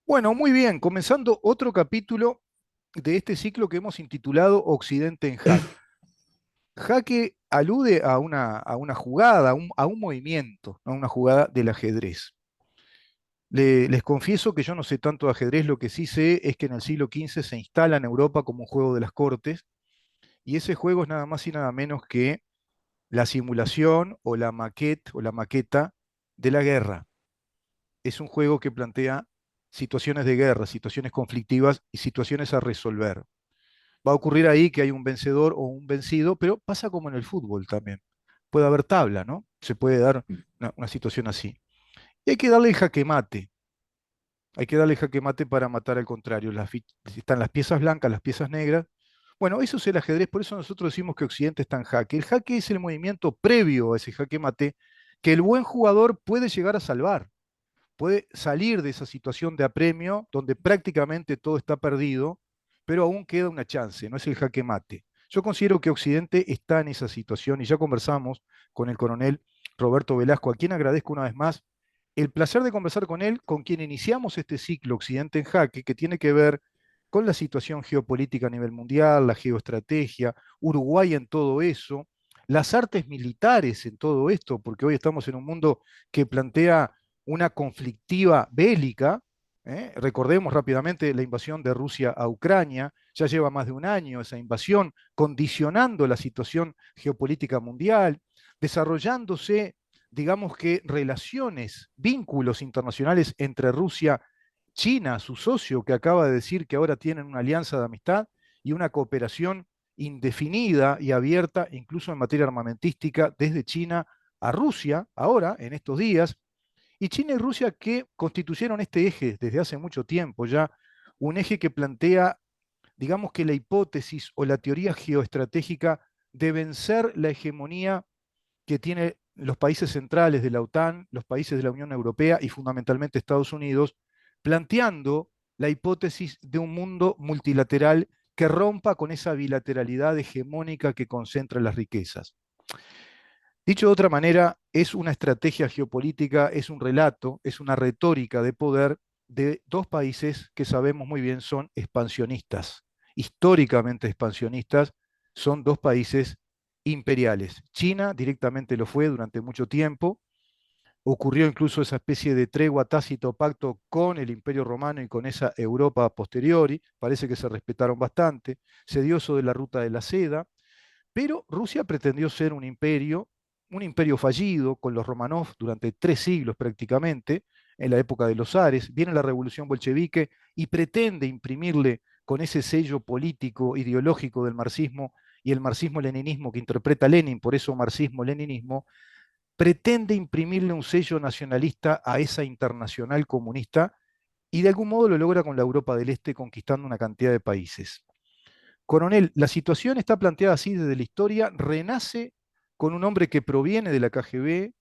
Bueno, muy bien, comenzando otro capítulo de este ciclo que hemos intitulado Occidente en Jaque. Jaque alude a una jugada, a un movimiento, a una jugada del ajedrez. Les confieso que yo no sé tanto de ajedrez, lo que sí sé es que en el siglo XV se instala en Europa como un juego de las cortes, y ese juego es nada más y nada menos que la simulación o la maquette o la maqueta de la guerra. Es un juego que plantea situaciones de guerra, situaciones conflictivas y situaciones a resolver. Va a ocurrir ahí que hay un vencedor o un vencido, pero pasa como en el fútbol también. Puede haber tabla, ¿no? Se puede dar una situación así. Y hay que darle el jaque mate. Hay que darle jaque mate para matar al contrario. Están las piezas blancas, las piezas negras. Bueno, eso es el ajedrez, por eso nosotros decimos que Occidente está en jaque. El jaque es el movimiento previo a ese jaque mate que el buen jugador puede llegar a salvar, puede salir de esa situación de apremio donde prácticamente todo está perdido, pero aún queda una chance, no es el jaque mate. Yo considero que Occidente está en esa situación y ya conversamos con el coronel Roberto Velasco, a quien agradezco una vez más el placer de conversar con él, con quien iniciamos este ciclo Occidente en Jaque, que tiene que ver con la situación geopolítica a nivel mundial, la geoestrategia, Uruguay en todo eso, las artes militares en todo esto, porque hoy estamos en un mundo que plantea una conflictiva bélica. Recordemos rápidamente la invasión de Rusia a Ucrania, ya lleva más de un año esa invasión, condicionando la situación geopolítica mundial, desarrollándose, digamos que, relaciones, vínculos internacionales entre Rusia, China, su socio, que acaba de decir que ahora tienen una alianza de amistad y una cooperación indefinida y abierta, incluso en materia armamentística, desde China a Rusia, ahora, en estos días, y China y Rusia que constituyeron este eje desde hace mucho tiempo ya, un eje que plantea, digamos que la hipótesis o la teoría geoestratégica de vencer la hegemonía que tienen los países centrales de la OTAN, los países de la Unión Europea y fundamentalmente Estados Unidos, planteando la hipótesis de un mundo multilateral que rompa con esa bilateralidad hegemónica que concentra las riquezas. Dicho de otra manera, es una estrategia geopolítica, es un relato, es una retórica de poder de dos países que sabemos muy bien son expansionistas, históricamente expansionistas, son dos países imperiales. China directamente lo fue durante mucho tiempo, ocurrió incluso esa especie de tregua tácito pacto con el Imperio Romano y con esa Europa posteriori, parece que se respetaron bastante, se dio eso de la ruta de la seda, pero Rusia pretendió ser un imperio fallido con los Romanov durante 3 siglos prácticamente, en la época de los zares. Viene la revolución bolchevique y pretende imprimirle con ese sello político, ideológico del marxismo y el marxismo-leninismo que interpreta Lenin, por eso marxismo-leninismo, pretende imprimirle un sello nacionalista a esa internacional comunista y de algún modo lo logra con la Europa del Este conquistando una cantidad de países. Coronel, la situación está planteada así desde la historia, renace con un hombre que proviene de la KGB,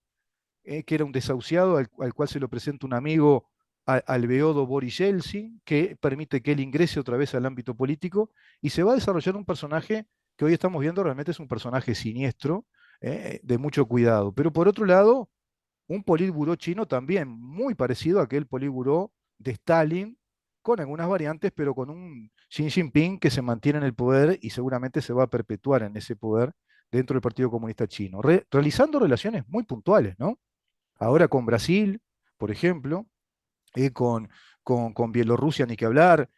que era un desahuciado al cual se lo presenta un amigo, al beodo Boris Yeltsin, que permite que él ingrese otra vez al ámbito político y se va a desarrollar un personaje que hoy estamos viendo realmente es un personaje siniestro, de mucho cuidado. Pero por otro lado, un politburó chino también muy parecido a aquel politburó de Stalin, con algunas variantes, pero con un Xi Jinping que se mantiene en el poder y seguramente se va a perpetuar en ese poder dentro del Partido Comunista Chino, realizando relaciones muy puntuales, ¿no? Ahora con Brasil, por ejemplo, con Bielorrusia ni que hablar,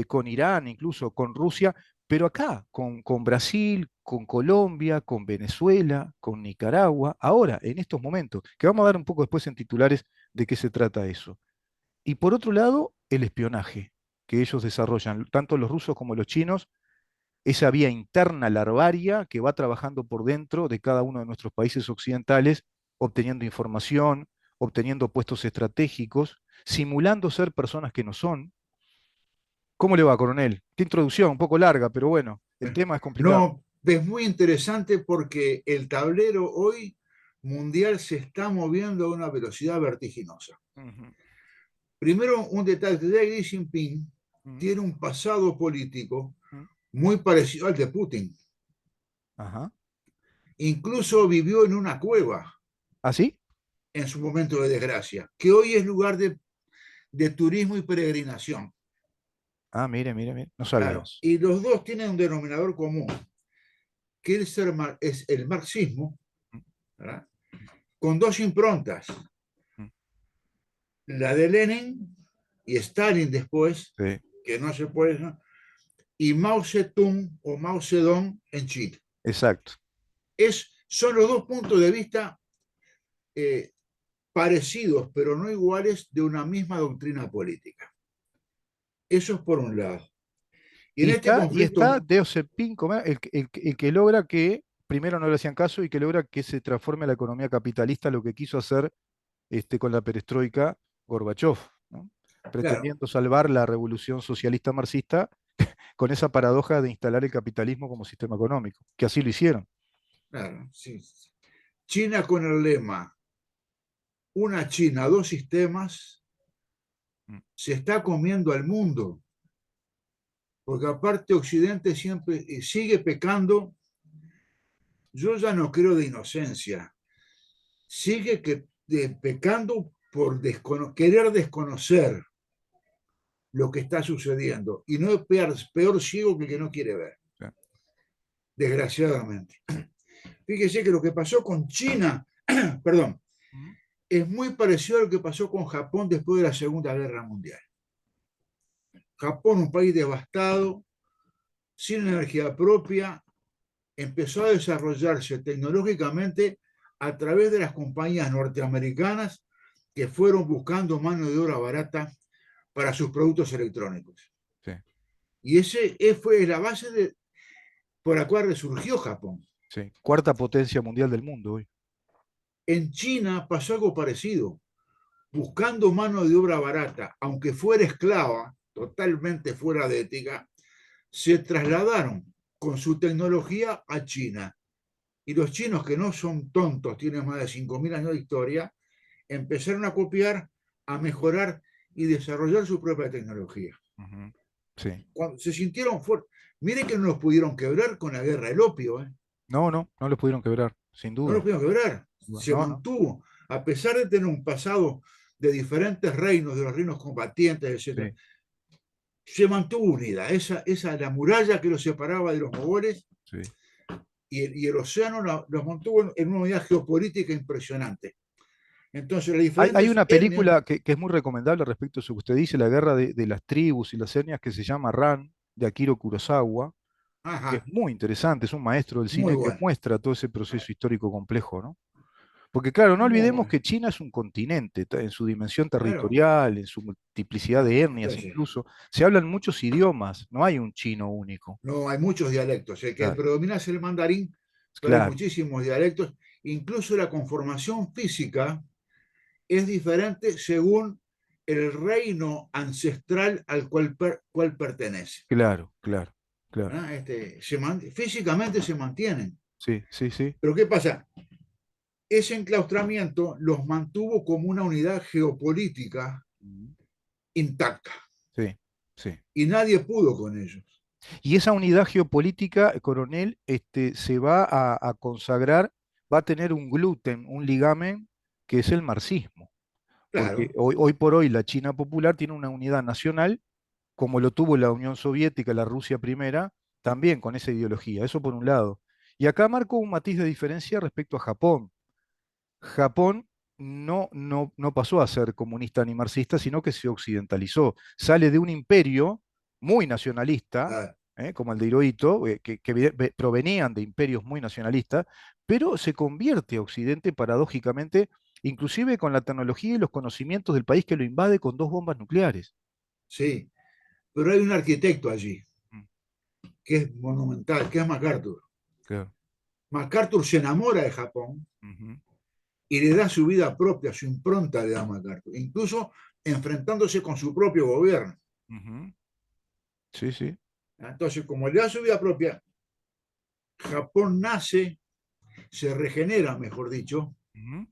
con Irán, incluso con Rusia, pero acá, con Brasil, con Colombia, con Venezuela, con Nicaragua, ahora, en estos momentos, que vamos a dar un poco después en titulares de qué se trata eso. Y por otro lado, el espionaje que ellos desarrollan, tanto los rusos como los chinos, esa vía interna larvaria que va trabajando por dentro de cada uno de nuestros países occidentales, obteniendo información, obteniendo puestos estratégicos, simulando ser personas que no son. ¿Cómo le va, coronel? Qué introducción, un poco larga, pero bueno, el tema es complicado. No, es muy interesante porque el tablero hoy mundial se está moviendo a una velocidad vertiginosa. Ujú, Primero, un detalle, Xi Jinping ujú, tiene un pasado político ujú. muy parecido al de Putin. Ajá. Incluso vivió en una cueva ¿Ah, sí? en su momento de desgracia, que hoy es lugar de turismo y peregrinación. Ah, mire, mire, mire, no sabía Claro, eso. y los dos tienen un denominador común, que es el marxismo, Mm, ¿verdad? Con dos improntas, mm, la de Lenin y Stalin después, sí, que no se puede, ¿no? Y Mao Zedong o Mao Zedong en China. exacto. Son los dos puntos de vista eh, parecidos, pero no iguales, de una misma doctrina política. Eso es por un lado. Y en este Y conflicto, está Deng Xiaoping, el que logra que, primero no le hacían caso y que logra que se transforme la economía capitalista, lo que quiso hacer con la perestroika Gorbachev, ¿no? claro, Pretendiendo salvar la revolución socialista marxista con esa paradoja de instalar el capitalismo como sistema económico, que así lo hicieron. claro, sí. China con el lema una China, dos sistemas, Mm, se está comiendo al mundo, porque aparte Occidente siempre sigue pecando. Yo ya no creo de inocencia, sigue pecando por querer desconocer lo que está sucediendo, y no es peor ciego que el que no quiere ver, sí. desgraciadamente. Fíjese que lo que pasó con China, perdón, Mm, es muy parecido a lo que pasó con Japón después de la Segunda Guerra Mundial. Japón, un país devastado, sin energía propia, empezó a desarrollarse tecnológicamente a través de las compañías norteamericanas que fueron buscando mano de obra barata para sus productos electrónicos. sí, Y ese fue la base por la cual resurgió Japón. sí. Cuarta potencia mundial del mundo hoy. En China pasó algo parecido. Buscando mano de obra barata, aunque fuera esclava, totalmente fuera de ética, se trasladaron con su tecnología a China. Y los chinos, que no son tontos, tienen más de 5.000 años de historia, empezaron a copiar, a mejorar y desarrollar su propia tecnología. Ujú, sí. Cuando se sintieron fuertes, miren que no los pudieron quebrar con la guerra del opio, ¿eh? No, no, no los pudieron quebrar, sin No los duda. pudieron quebrar, se No, no. mantuvo, a pesar de tener un pasado de diferentes reinos, de los reinos combatientes, etcétera, Sí, se mantuvo unida. Esa la muralla que los separaba de los mogoles sí. y el océano los mantuvo en una unidad geopolítica impresionante. Entonces, las Hay diferentes una etnias, película que es muy recomendable respecto a eso que usted dice, la guerra de las tribus y las etnias, que se llama Ran, de Akiro Kurosawa, que es ajá, muy interesante, es un maestro del muy cine que bueno, muestra todo ese proceso histórico complejo, ¿no? Porque claro, no muy olvidemos bueno. que China es un continente, en su dimensión Claro, territorial, en su multiplicidad de etnias entonces, incluso, se hablan muchos idiomas, no hay un chino único. no hay muchos dialectos. El que Claro, predomina es el mandarín, pero hay claro, muchísimos dialectos. Incluso la conformación física es diferente según el reino ancestral al cual pertenece. claro, claro, claro. ¿Ah? Físicamente se mantienen. Sí, sí, sí. Pero ¿qué pasa? Ese enclaustramiento los mantuvo como una unidad geopolítica Mm, intacta sí, sí. y nadie pudo con ellos. Y esa unidad geopolítica, coronel, se va a consagrar, va a tener un gluten, un ligamen, que es el marxismo. Porque Claro, hoy por hoy la China popular tiene una unidad nacional, como lo tuvo la Unión Soviética, la Rusia primera, también con esa ideología. Eso por un lado. Y acá marco un matiz de diferencia respecto a Japón. Japón no pasó a ser comunista ni marxista, sino que se occidentalizó. Sale de un imperio muy nacionalista, ah, como el de Hirohito, que provenían de imperios muy nacionalistas, pero se convierte a Occidente paradójicamente, inclusive con la tecnología y los conocimientos del país que lo invade con dos bombas nucleares. sí, pero hay un arquitecto allí Mm, que es monumental, que es MacArthur. claro. MacArthur se enamora de Japón Ujú, y le da su vida propia, su impronta le da a MacArthur, incluso enfrentándose con su propio gobierno. ujú. Sí, sí. Entonces, como le da su vida propia, Japón nace, se regenera, mejor dicho, Ujú,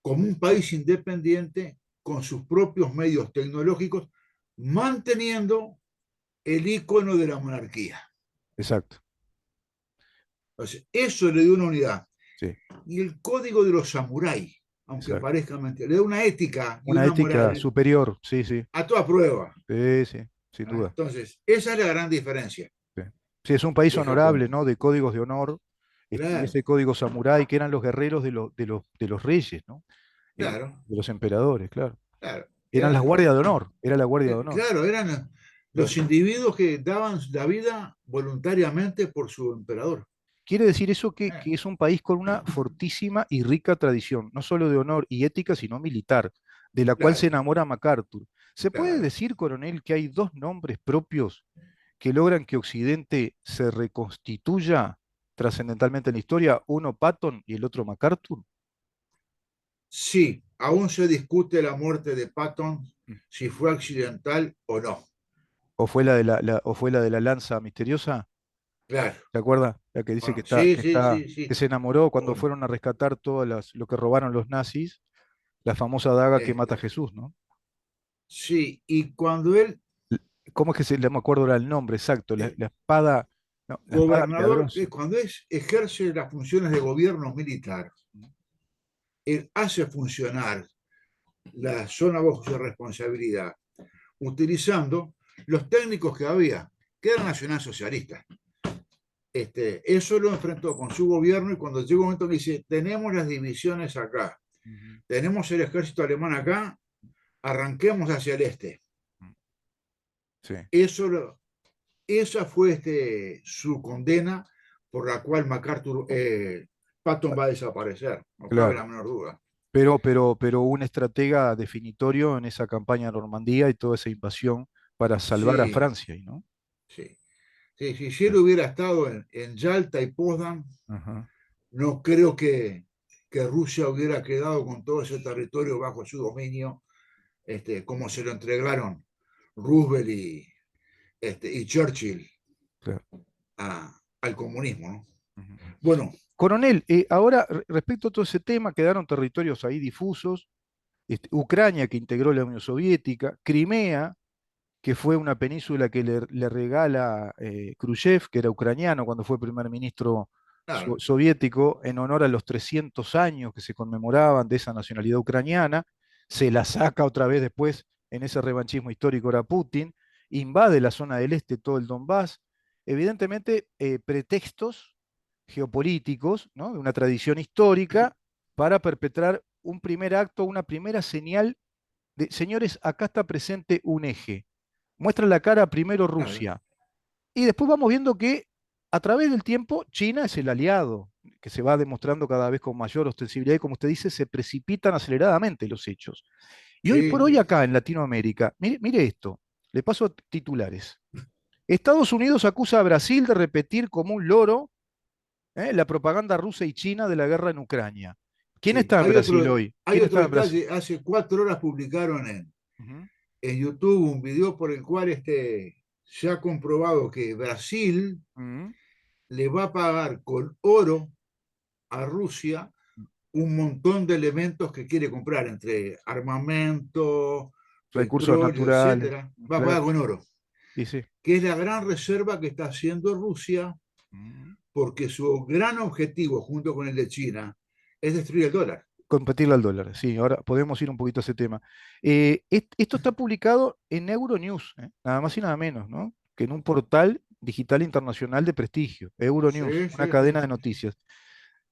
como un país independiente con sus propios medios tecnológicos, manteniendo el icono de la monarquía. exacto. Entonces, eso le dio una unidad. Sí. Y el código de los samuráis. aunque exacto. parezca mentira. Le da una ética y Una una ética moral superior, sí, sí, a toda prueba. sí, sí, sin duda. Entonces, esa es la gran diferencia Sí. Sí, es un país de Japón. honorable, ¿no? De códigos de honor, y Claro, ese código samurái que eran los guerreros de los reyes, ¿no? claro, De los emperadores, claro. claro. Eran las guardias de honor, era la guardia de honor. Claro, eran Claro. los individuos que daban la vida voluntariamente por su emperador. Quiere decir eso que, Eh, que es un país con una fortísima y rica tradición, no solo de honor y ética, sino militar, de la cual se Claro, enamora MacArthur. ¿Se puede claro. decir, coronel, que hay dos nombres propios que logran que Occidente se reconstituya trascendentalmente en la historia? Uno Patton y el otro MacArthur. Sí, aún se discute la muerte de Patton, Mm. si fue accidental o no. ¿O fue la de la lanza misteriosa? Claro. ¿Se acuerda? La que dice que Bueno, está, sí, que sí, está, sí, que sí. se enamoró cuando Bueno, fueron a rescatar lo que robaron los nazis, la famosa daga que mata a este, Jesús, ¿no? sí, y cuando él, ¿Cómo es que no me acuerdo ahora el nombre exacto? La, eh, la espada, no, la espada gobernador, milagrosa. cuando ejerce las funciones de gobierno militar, él hace funcionar la zona bajo su responsabilidad, utilizando los técnicos que había, que eran nacionalsocialistas. Eso lo enfrentó con su gobierno y cuando llegó un momento que dice, tenemos las divisiones acá, Ujú. tenemos el ejército alemán acá, arranquemos hacia el este. Sí, Eso, esa fue su condena por la cual Patton va a desaparecer, no cabe la claro. menor duda. Pero un estratega definitorio en esa campaña de Normandía y toda esa invasión para salvar a Sí, Francia, ¿no? sí. Sí, si él hubiera estado en Yalta y Potsdam, Ajá, no creo que Rusia hubiera quedado con todo ese territorio bajo su dominio, como se lo entregaron Roosevelt y Churchill claro. al comunismo, ¿no? Ujú. Bueno, Coronel, ahora respecto a todo ese tema, quedaron territorios ahí difusos. Ucrania, que integró la Unión Soviética, Crimea, que fue una península que le regala Khrushchev, que era ucraniano cuando fue primer ministro claro, soviético, en honor a los 300 años que se conmemoraban de esa nacionalidad ucraniana. Se la saca otra vez después en ese revanchismo histórico era Putin, invade la zona del este, todo el Donbass. Evidentemente, pretextos geopolíticos, ¿no? De una tradición histórica para perpetrar un primer acto, una primera señal de, señores, acá está presente un eje. Muestra la cara primero claro, Rusia. Y después vamos viendo que a través del tiempo China es el aliado, que se va demostrando cada vez con mayor ostensibilidad y como usted dice, se precipitan aceleradamente los hechos. Y hoy por sí, hoy acá en Latinoamérica, mire esto, le paso titulares. Estados Unidos acusa a Brasil de repetir como un loro la propaganda rusa y china de la guerra en Ucrania. ¿Quién sí. está en Brasil hoy? Hay ¿Quién otro está en Brasil? detalle, hace 4 horas publicaron Ujú, en YouTube un video por el cual se ha comprobado que Brasil ujú. le va a pagar con oro a Rusia un montón de elementos que quiere comprar, entre armamento, Recursos petróleo, naturales, etcétera. Va a pagar claro. con oro, Y sí. que es la gran reserva que está haciendo Rusia, Ujú. porque su gran objetivo, junto con el de China, es destruir el dólar. Competirle al dólar, sí, ahora podemos ir un poquito a ese tema. Esto está publicado en Euronews, nada más y nada menos, ¿no? Que en un portal digital internacional de prestigio, Euronews, Sí, una sí, sí, cadena de sí, sí. noticias.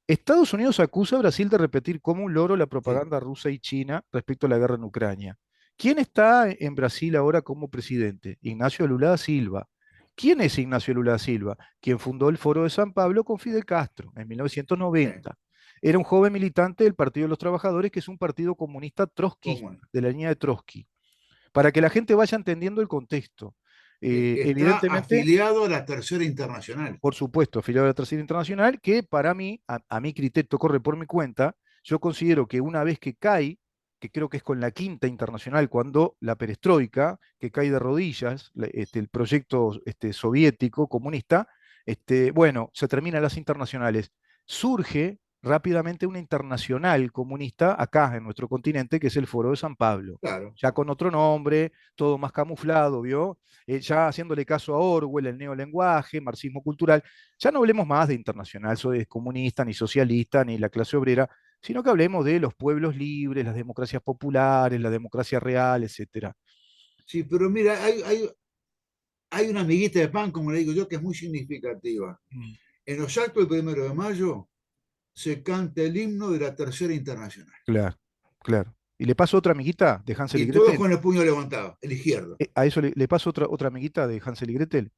Estados Unidos acusa a Brasil de repetir como un loro la Sí. propaganda rusa y china respecto a la guerra en Ucrania. ¿Quién está en Brasil ahora como presidente? Ignacio Lula da Silva. ¿Quién es Ignacio Lula da Silva? Quien fundó el Foro de San Pablo con Fidel Castro en Sí. 1990. Era un joven militante del Partido de los Trabajadores, que es un partido comunista trotskista, ¿Cómo no? de la línea de Trotsky, para que la gente vaya entendiendo el contexto. Está Evidentemente, afiliado a la Tercera Internacional. por supuesto, afiliado a la Tercera Internacional, que para mí, a mi criterio, corre por mi cuenta. Yo considero que una vez que cae, que creo que es con la Quinta Internacional, cuando la perestroika, que cae de rodillas, el proyecto soviético comunista, bueno, se terminan las internacionales. Surge rápidamente una internacional comunista acá en nuestro continente, que es el Foro de San Pablo, Claro, ya con otro nombre, todo más camuflado, ¿vio? Ya haciéndole caso a Orwell, el neolenguaje, marxismo cultural. Ya no hablemos más de internacional, soy comunista, ni socialista, ni la clase obrera. sino que hablemos de los pueblos libres, las democracias populares, la democracia real, etcétera. Sí, pero mira, hay una amiguita de pan, como le digo yo, que es muy significativa. Mm. En los actos del 1 de mayo se canta el himno de la Tercera Internacional. Claro, claro. Y le paso otra amiguita de Hansel y Y todos Gretel. con el puño levantado, el izquierdo. A eso le paso otra amiguita de Hansel y Gretel.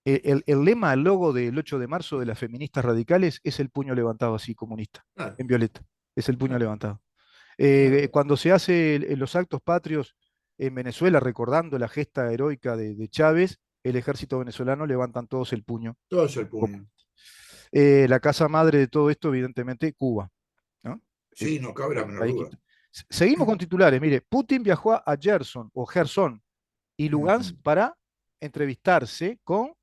El lema, el logo del 8 de marzo de las feministas radicales es el puño levantado así, comunista, Claro, en violeta. Es el puño claro, levantado. claro. Cuando se hace en los actos patrios en Venezuela, recordando la gesta heroica de Chávez, el ejército venezolano levantan todos el puño. Todo es el puño. La casa madre de todo esto, evidentemente, Cuba, ¿no? Sí, no cabe la El menor país duda. Seguimos con titulares. Mire, Putin viajó a Gerson o Gerson y Lugansk para entrevistarse con,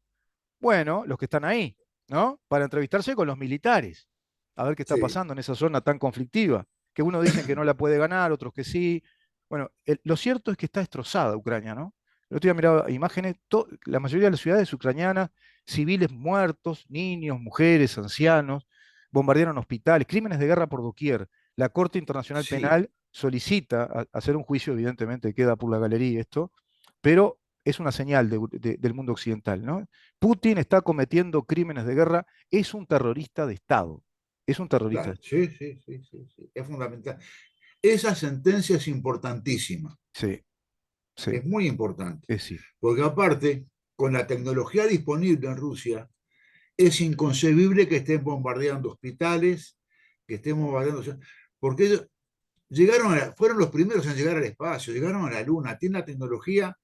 bueno, los que están ahí, ¿no? Para entrevistarse con los militares, a ver qué está Sí, pasando en esa zona tan conflictiva, que unos dicen que no la puede ganar, otros que sí. Bueno, lo cierto es que está destrozada Ucrania, ¿no? El otro día miraba imágenes, la mayoría de las ciudades ucranianas, civiles muertos, niños, mujeres, ancianos, bombardearon hospitales, crímenes de guerra por doquier. La Corte Internacional sí, Penal solicita hacer un juicio, evidentemente queda por la galería esto, pero es una señal del mundo occidental, ¿no? Putin está cometiendo crímenes de guerra, es un terrorista de Estado, es un terrorista. claro. Sí, sí, sí, sí, sí. Es fundamental. Esa sentencia es importantísima, Sí, sí, es muy importante, sí, porque aparte, con la tecnología disponible en Rusia, es inconcebible que estén bombardeando hospitales, que estén bombardeando, porque ellos fueron los primeros en llegar al espacio, llegaron a la Luna, tienen la tecnología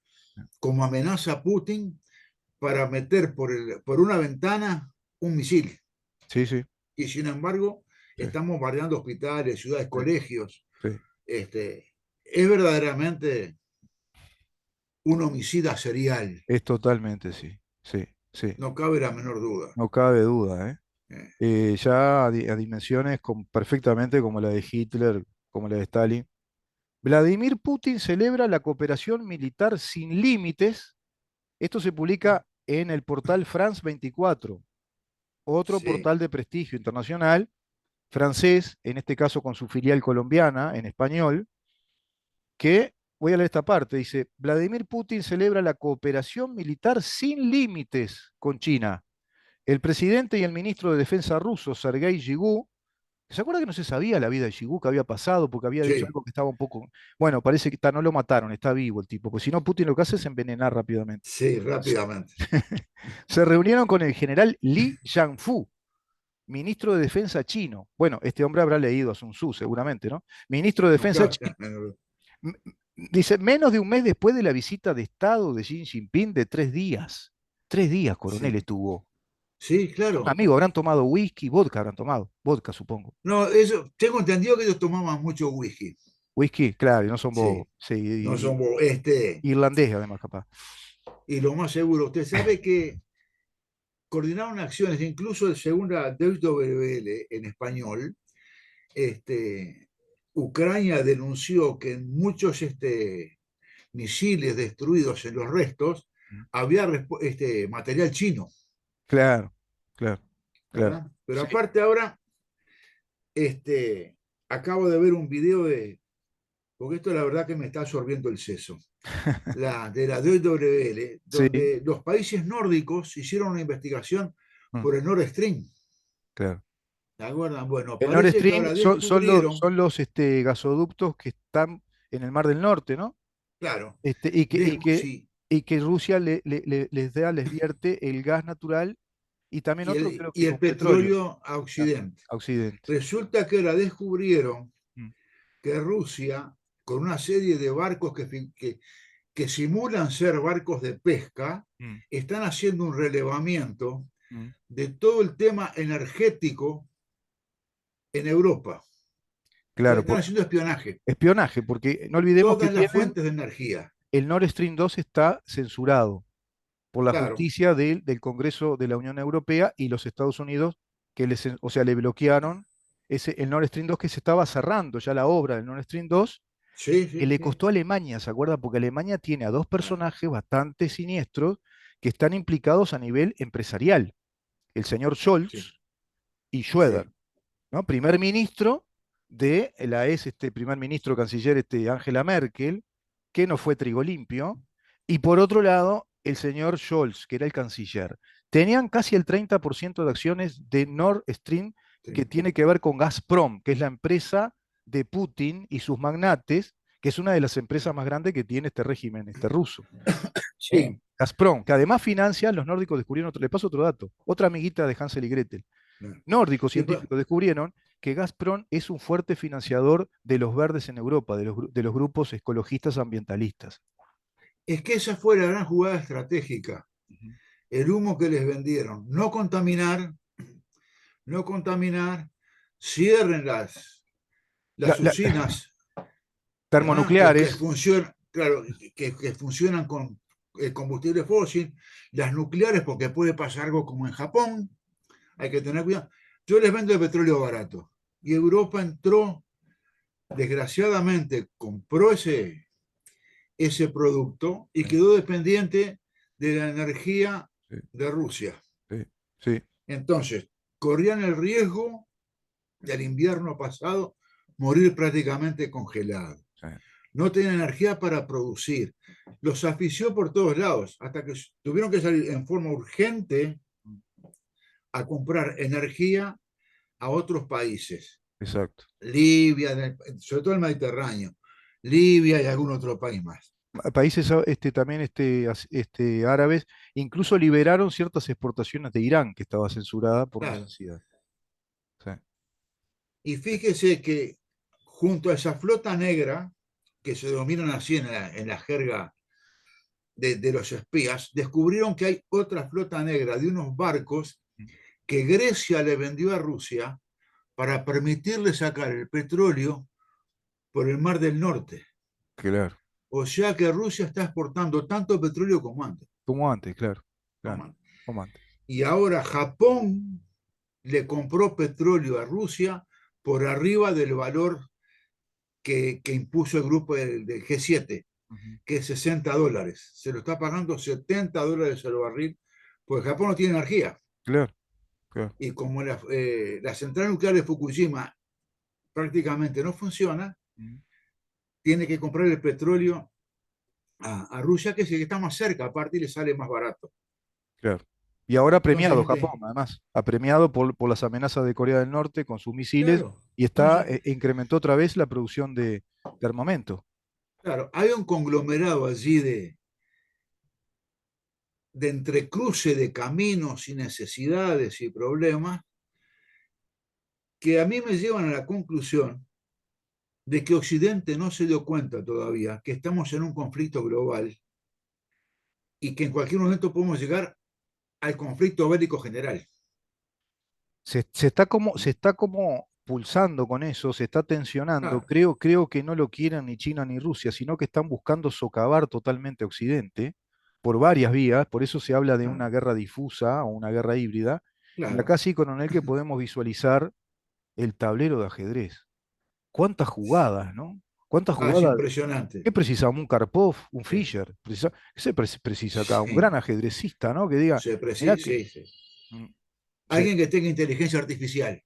como amenaza a Putin para meter por una ventana un misil. sí, sí, Y sin embargo, sí, están bombardeando hospitales, ciudades, sí, colegios. sí. Es verdaderamente un homicida serial, Es totalmente, sí, sí, sí, no cabe la menor duda. no cabe duda, ¿eh? Eh, Ya a dimensiones perfectamente como la de Hitler, como la de Stalin. Vladimir Putin celebra la cooperación militar sin límites. Esto se publica en el portal France 24, otro sí, portal de prestigio internacional, francés, en este caso con su filial colombiana en español, que, voy a leer esta parte, dice, Vladimir Putin celebra la cooperación militar sin límites con China. El presidente y el ministro de Defensa ruso, Sergei Shoigu, ¿se acuerda que no se sabía la vida de Shoigu, que había pasado, porque había dicho sí, algo que estaba un poco... Bueno, parece que no lo mataron, está vivo el tipo, porque si no, Putin lo que hace es envenenar rápidamente. sí, rápidamente. Se reunieron con el general Li Jianfu, ministro de Defensa chino. Bueno, este hombre habrá leído a Sun Tzu, seguramente, ¿no? Ministro de No Defensa cabe chino. la menor duda. Dice, menos de un mes después de la visita de Estado de Xi Jinping de 3 días. 3 días, coronel, Sí, estuvo. sí, Son claro. amigos, habrán tomado whisky, vodka habrán tomado. Vodka, supongo. No, eso, tengo entendido que ellos tomaban mucho whisky. Whisky, claro, y no son bobos. Sí, Sí, no son irlandés, además, capaz. y lo más seguro, usted sabe que coordinaron acciones, incluso según la WWL en español, este, Ucrania denunció que en muchos misiles destruidos en los restos había material chino, Claro, claro, claro. ¿verdad? Pero Sí. aparte ahora, este, acabo de ver un video porque esto la verdad que me está absorbiendo el seso, de la WWL, Sí, donde los países nórdicos hicieron una investigación mm, por el Nord Stream. claro. ¿Se acuerdan? Bueno, El Nord parece que Stream ahora son descubrieron, los gasoductos que están en el Mar del Norte, ¿no? claro, Este, y que, y que, sí, y que Rusia les vierte el gas natural y también otro, creo que y el con petróleo petróleo a Occidente. a Occidente. Resulta que ahora descubrieron Mm, que Rusia, con una serie de barcos que simulan ser barcos de pesca, mm, están haciendo un relevamiento mm. de todo el tema energético en Europa. O sea, Claro, están haciendo espionaje. espionaje, porque no olvidemos que Todas las tienen fuentes de energía. el Nord Stream 2 está censurado por la Claro, justicia del Congreso de la Unión Europea y los Estados Unidos, o sea, le bloquearon el Nord Stream 2 que se estaba cerrando ya la obra del Nord Stream 2, sí, que sí, le sí. costó a Alemania, ¿se acuerda? Porque Alemania tiene a dos Claro, personajes bastante siniestros que están implicados a nivel empresarial, el señor sí, Scholz y Schroeder, sí, ¿no? Primer ministro de la primer ministro canciller Angela Merkel, que no fue trigo limpio, y por otro lado, el señor Scholz, que era el canciller. Tenían casi el 30% de acciones de Nord Stream, que Sí. tiene que ver con Gazprom, que es la empresa de Putin y sus magnates, que es una de las empresas más grandes que tiene este régimen ruso. Sí. Gazprom, que además financia, los nórdicos descubrieron le paso otro dato, otra amiguita de Hansel y Gretel. Nórdicos Sí, pero científicos descubrieron que Gazprom es un fuerte financiador de los verdes en Europa, de los grupos ecologistas ambientalistas. es que esa fue la gran jugada estratégica. Ujú. El humo que les vendieron. No contaminar, no contaminar, cierren las usinas que Termonucleares, funcionan, claro, que funcionan con combustible fósil, las nucleares, porque puede pasar algo como en Japón, hay que tener cuidado. Yo les vendo el petróleo barato y Europa entró, desgraciadamente, compró ese producto y sí, quedó dependiente de la energía sí, de Rusia. sí, sí, Entonces, corrían el riesgo del invierno pasado morir prácticamente congelados. sí, No tenían energía para producir. Los asfixió por todos lados, hasta que tuvieron que salir en forma urgente a comprar energía a otros países. exacto. Libia, sobre todo el Mediterráneo, Libia y algún otro país más. Países también árabes incluso liberaron ciertas exportaciones de Irán, que estaba censurada por Claro. necesidad. Sí, Y fíjese que junto a esa flota negra, que se denominan así en la jerga de los espías, descubrieron que hay otra flota negra de unos barcos que Grecia le vendió a Rusia para permitirle sacar el petróleo por el Mar del Norte. claro. O sea que Rusia está exportando tanto petróleo como antes. Como antes, claro, Como claro, antes. como antes. Y ahora Japón le compró petróleo a Rusia por arriba del valor que impuso el grupo del G7, Ujú. que es $60. Se lo está pagando $70 el barril, porque Japón no tiene energía. Claro, claro. Y como la central nuclear de Fukushima prácticamente no funciona, Ujú. tiene que comprar el petróleo a Rusia, que es el que está más cerca, aparte y le sale más barato. Claro. Y ahora Entonces, premiado Japón, además. Ha premiado por las amenazas de Corea del Norte con sus misiles claro, y entonces, incrementó otra vez la producción de armamento. claro, hay un conglomerado allí de entrecruce de caminos y necesidades y problemas que a mí me llevan a la conclusión de que Occidente no se dio cuenta todavía que estamos en un conflicto global y que en cualquier momento podemos llegar al conflicto bélico general. Se está como pulsando con eso, se está tensionando. Claro, Creo que no lo quieren ni China ni Rusia, sino que están buscando socavar totalmente a Occidente por varias vías. Por eso se habla de una claro, guerra difusa o una guerra híbrida. Y claro. acá sí, coronel, que podemos visualizar el tablero de ajedrez. ¿Cuántas jugadas, no? ¿Cuántas Ah, es jugadas? impresionante. ¿Qué precisamos? ¿Un Karpov? ¿Un Sí, Fischer? ¿Qué se precisa acá? Un gran sí, ajedrecista, ¿no? Que diga, se mirá precisa, que... sí, sí. mm, sí. Alguien que tenga inteligencia artificial.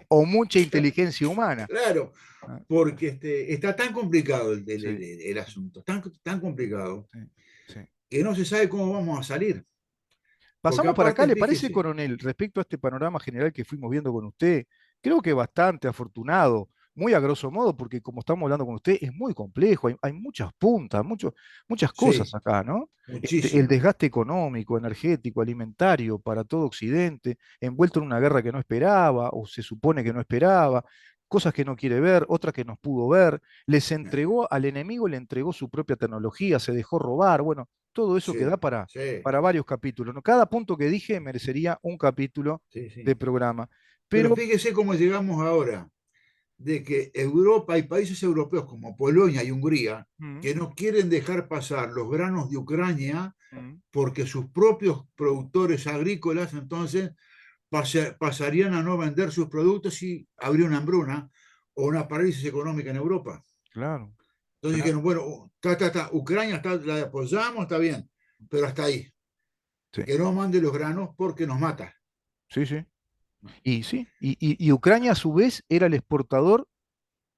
O mucha inteligencia humana. Claro, Ah, porque está tan complicado sí, el asunto, tan complicado, sí, sí. que no se sabe cómo vamos a salir. Porque Pasamos para acá, aparte, ¿le parece, fíjese, coronel, respecto a este panorama general que fuimos viendo con usted? Creo que bastante afortunado, muy a grosso modo, porque como estamos hablando con usted, es muy complejo, hay muchas puntas, muchas cosas sí, acá, ¿no? El muchísimo. desgaste económico, energético, alimentario para todo Occidente, envuelto en una guerra que no esperaba, o se supone que no esperaba, cosas que no quiere ver, otras que no pudo ver, les entregó al enemigo, le entregó su propia tecnología, se dejó robar, bueno, todo eso que da Sí, sí, para varios capítulos, ¿no? Cada punto que dije merecería un capítulo sí, de sí. programa. Pero Pero, fíjese cómo llegamos ahora, de que Europa y países europeos como Polonia y Hungría, mm, que no quieren dejar pasar los granos de Ucrania mm, porque sus propios productores agrícolas entonces pasarían a no vender sus productos y habría una hambruna o una parálisis económica en Europa. claro, Entonces claro, dijeron, bueno, Ucrania la apoyamos, está bien, pero hasta ahí. sí, Que no mande los granos porque nos mata. sí, sí, Y sí, y Ucrania a su vez era el exportador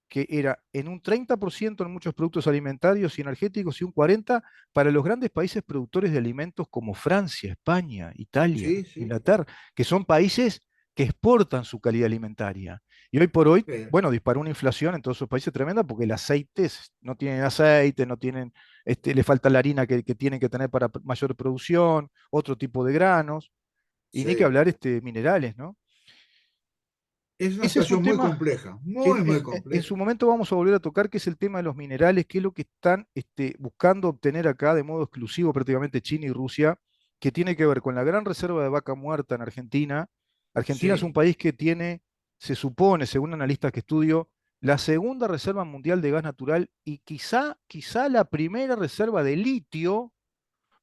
que era en un 30% en muchos productos alimentarios y energéticos y un 40% para los grandes países productores de alimentos como Francia, España, Italia, Sí, sí, sí. Inglaterra, que son países que exportan su calidad alimentaria. Y hoy por hoy, Pero, bueno, disparó una inflación en todos esos países tremenda porque el aceite no tienen aceite, no tienen, le falta la harina que tienen que tener para mayor producción, otro tipo de granos, y ni que sí. hablar minerales, ¿no? Es una Ese es un situación muy tema compleja, que muy, muy en su compleja. momento vamos a volver a tocar, que es el tema de los minerales, que es lo que están buscando obtener acá de modo exclusivo prácticamente China y Rusia, que tiene que ver con la gran reserva de vaca muerta en Argentina. Argentina es un Sí, país que tiene, se supone, según analistas que estudio, la segunda reserva mundial de gas natural y quizá la primera reserva de litio,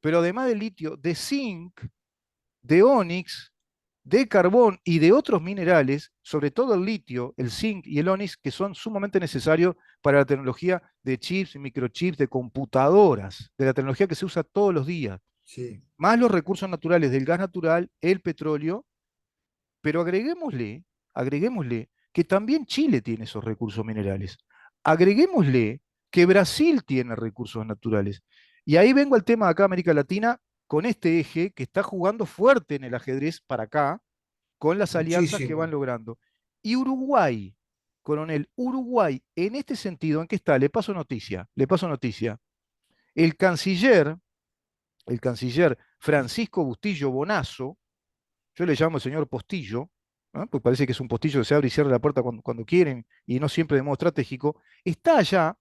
pero además de litio, de zinc, de ónix, de carbón y de otros minerales, sobre todo el litio, el zinc y el ónix, que son sumamente necesarios para la tecnología de chips, microchips, de computadoras, de la tecnología que se usa todos los días, sí, más los recursos naturales del gas natural, el petróleo, pero agreguémosle que también Chile tiene esos recursos minerales. Agreguémosle que Brasil tiene recursos naturales. Y ahí vengo al tema de acá, América Latina, con este eje que está jugando fuerte en el ajedrez para acá, con las alianzas que van muchísimo. logrando. Y Uruguay, coronel, Uruguay, en este sentido, ¿en qué está? Le paso noticia, le paso noticia. El canciller, el canciller Francisco Bustillo Bonazo, yo le llamo el señor Postillo, ¿no? Pues parece que es un postillo que se abre y cierra la puerta cuando quieren y no siempre de modo estratégico, está allá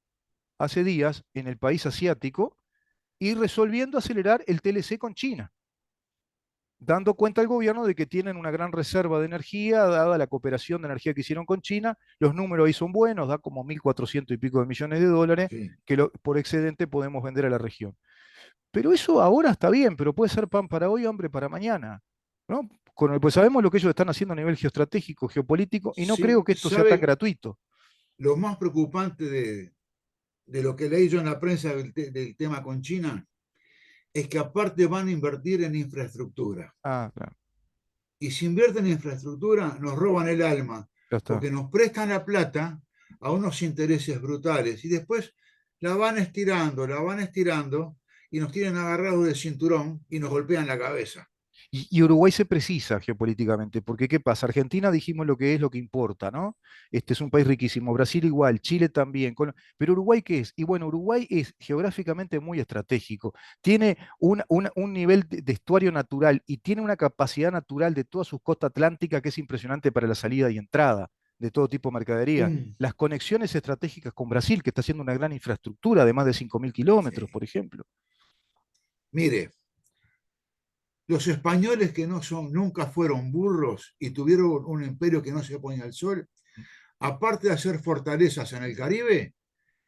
hace días en el país asiático y resolviendo acelerar el TLC con China, dando cuenta al gobierno de que tienen una gran reserva de energía, dada la cooperación de energía que hicieron con China. Los números ahí son buenos, da como 1.400 y pico de millones de dólares Sí, que por excedente podemos vender a la región. Pero eso ahora está bien, pero puede ser pan para hoy, hambre para mañana, ¿no? Pues sabemos lo que ellos están haciendo a nivel geoestratégico, geopolítico, y no creo sí. que esto sea tan ¿Sabe gratuito. lo más preocupante de lo que leí yo en la prensa del tema con China? Es que aparte van a invertir en infraestructura. Ah, claro, Y si invierten en infraestructura, nos roban el alma, ya está. porque nos prestan la plata a unos intereses brutales y después la van estirando y nos tienen agarrados del cinturón y nos golpean la cabeza. Y Uruguay se precisa geopolíticamente, porque ¿qué pasa? Argentina dijimos lo que es lo que importa, ¿no? Este es un país riquísimo, Brasil igual, Chile también, pero Uruguay ¿qué es? Y bueno, Uruguay es geográficamente muy estratégico, tiene un nivel de estuario natural y tiene una capacidad natural de toda su costa atlántica que es impresionante para la salida y entrada de todo tipo de mercadería. Un, Las conexiones estratégicas con Brasil, que está haciendo una gran infraestructura de más de 5.000 kilómetros, sí. por ejemplo. Mire, los españoles que no son, nunca fueron burros y tuvieron un imperio que no se ponía al sol, aparte de hacer fortalezas en el Caribe,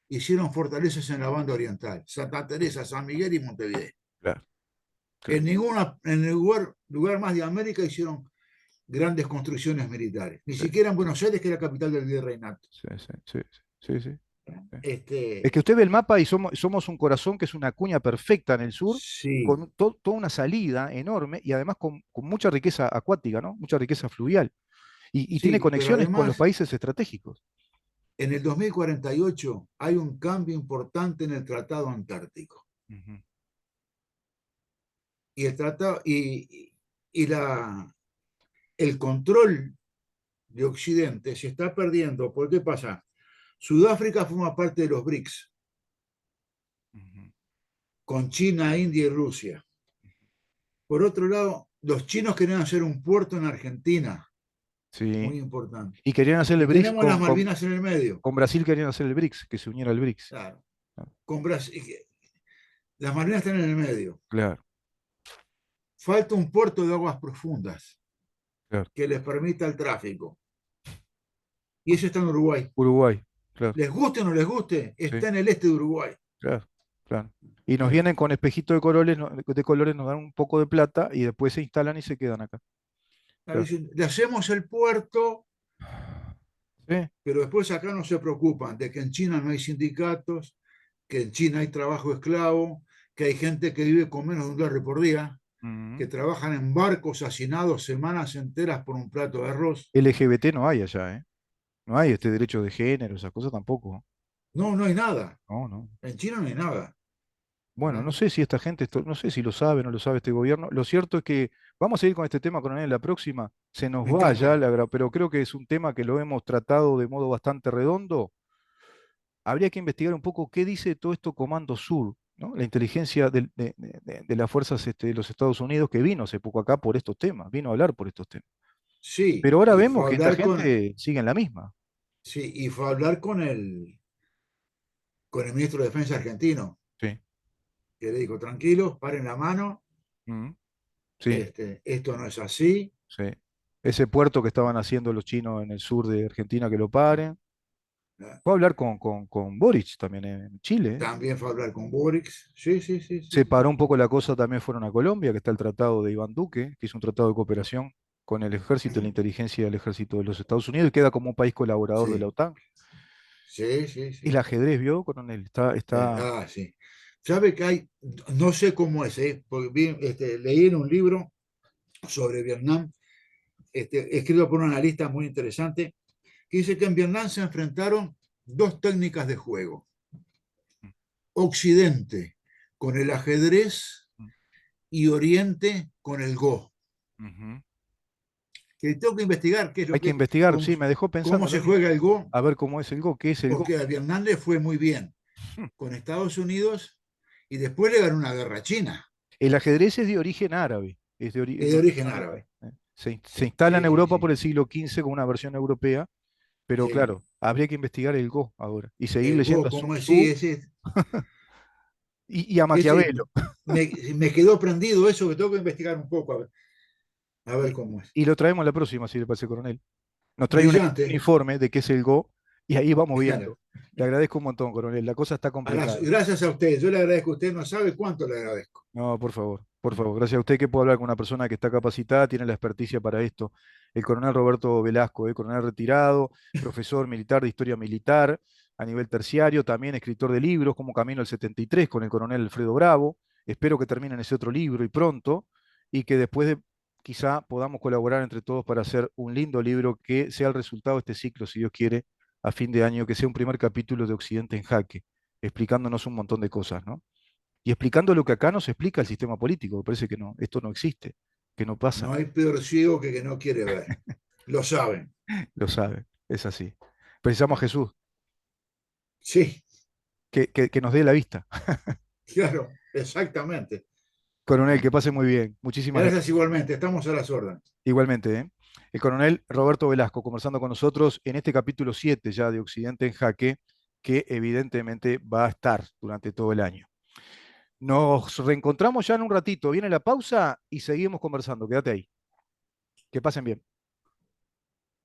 hicieron fortalezas en la banda oriental, Santa Teresa, San Miguel y Montevideo. Claro, En claro. ninguna, en el lugar más de América hicieron grandes construcciones militares. Ni Sí, siquiera en Buenos Aires, que es la capital del virreinato. sí, sí, sí, sí, sí, sí. Sí. Es Este, que usted ve el mapa y somos un corazón que es una cuña perfecta en el sur, sí, con toda una salida enorme y además con mucha riqueza acuática, ¿no? Mucha riqueza fluvial. Y tiene sí, pero conexiones con los además países estratégicos. en el 2048 hay un cambio importante en el Tratado Antártico. Ujú. Y el tratado y el control de Occidente se está perdiendo. ¿Por qué pasa? Sudáfrica forma parte de los BRICS, Ujú. con China, India y Rusia. Por otro lado, los chinos querían hacer un puerto en Argentina, Sí. muy importante. Y querían hacer el Y BRICS tenemos las Malvinas en el medio. con Brasil, querían hacer el BRICS, que se uniera al BRICS. Claro, Ah, con Brasil, las Malvinas están en el medio. claro, Falta un puerto de aguas profundas claro. que les permita el tráfico. Y eso está en Uruguay. Uruguay, claro, Les guste o no les guste, sí, está en el este de Uruguay. claro, claro. Y nos Eh, vienen con espejitos de colores, de colores, nos dan un poco de plata y después se instalan y se quedan acá. Claro. Le hacemos el puerto, Sí, pero después acá no se preocupan de que en China no hay sindicatos, que en China hay trabajo esclavo, que hay gente que vive con menos de $1 por día. que Mm. trabajan en barcos hacinados semanas enteras por un plato de arroz. LGBT no hay allá, ¿eh? No hay este derecho de género, esas cosas tampoco. No, no hay nada. No, no. En China no hay nada. Bueno, no ¿Verdad? sé si esta gente, no sé si lo sabe o no lo sabe este gobierno. Lo cierto es que vamos a seguir con este tema, coronel, en la próxima. Se nos Me va ya, encanta. pero creo que es un tema que lo hemos tratado de modo bastante redondo. Habría que investigar un poco qué dice todo esto Comando Sur, ¿no? La inteligencia de las fuerzas de los Estados Unidos que vino hace poco acá por estos temas, vino a hablar por estos temas. Sí, Pero ahora y vemos fue a que esta hablar con, gente sigue en la misma. sí, y fue a hablar con el ministro de Defensa argentino, Sí, que le dijo, tranquilos, paren la mano, mm, sí, esto no es así. sí. Ese puerto que estaban haciendo los chinos en el sur de Argentina, que lo paren. Fue a hablar con Boric también en Chile. ¿Eh? También fue a hablar con Boric. Sí, sí, sí, sí, Se sí. paró un poco la cosa, también fueron a Colombia, que está el tratado de Iván Duque, que es un tratado de cooperación con el ejército y la inteligencia del ejército de los Estados Unidos, y queda como un país colaborador de la Sí, OTAN. sí, sí, El sí. ajedrez, ¿vio, coronel? Está... Sí. ¿Sabe que hay? No sé cómo es, porque leí en un libro sobre Vietnam, escrito por un analista muy interesante, que dice que en Vietnam se enfrentaron dos técnicas de juego. Occidente con el ajedrez y Oriente con el Go. Ujú. Que tengo que investigar qué es Hay lo que que, investigar, cómo, sí, me dejó cómo pensando lo se mismo. juega el Go, A ver cómo es el Go, qué es el Go. porque a Vietnam le fue muy bien con Estados Unidos y después le ganó una guerra a China, El ajedrez es de origen árabe, es de de origen origen árabe. árabe. ¿Eh? Se instala en Sí, sí, Europa por sí, el siglo XV con una versión europea, pero sí. claro, habría que investigar el Go ahora y seguir El leyendo Go, a Sun como Tzu decía, ese, y a ese Maquiavelo. me quedó prendido eso que tengo que investigar un poco, a ver Y, cómo es. y lo traemos la próxima, si le parece, coronel. Nos trae un Brillante. informe de qué es el Go y ahí vamos Claro. viendo. Le agradezco un montón, coronel. La cosa está complicada. Gracias a usted. Yo le agradezco a usted, no sabe cuánto le agradezco. No, por favor, por favor. Gracias a usted que puedo hablar con una persona que está capacitada, tiene la experticia para esto. El coronel Roberto Velasco, coronel retirado, profesor militar de historia militar a nivel terciario, también escritor de libros como Camino al 73 con el coronel Alfredo Bravo. Espero que terminen ese otro libro y pronto, y que después de quizá podamos colaborar entre todos para hacer un lindo libro que sea el resultado de este ciclo, si Dios quiere, a fin de año, que sea un primer capítulo de Occidente en Jaque, explicándonos un montón de cosas, ¿no? Y explicando lo que acá nos explica el sistema político, me parece que no, esto no existe, que no pasa, No hay peor ciego que no quiere ver. Lo saben. lo sabe, es así. Precisamos a Jesús, Sí, que nos dé la vista. claro, exactamente. Coronel, que pase muy bien. Muchísimas Gracias gracias. igualmente. Estamos a las órdenes. Igualmente, ¿eh? El coronel Roberto Velasco conversando con nosotros en este capítulo 7 ya de Occidente en Jaque, que evidentemente va a estar durante todo el año. Nos reencontramos ya en un ratito. Viene la pausa y seguimos conversando. Quédate ahí. Que pasen bien.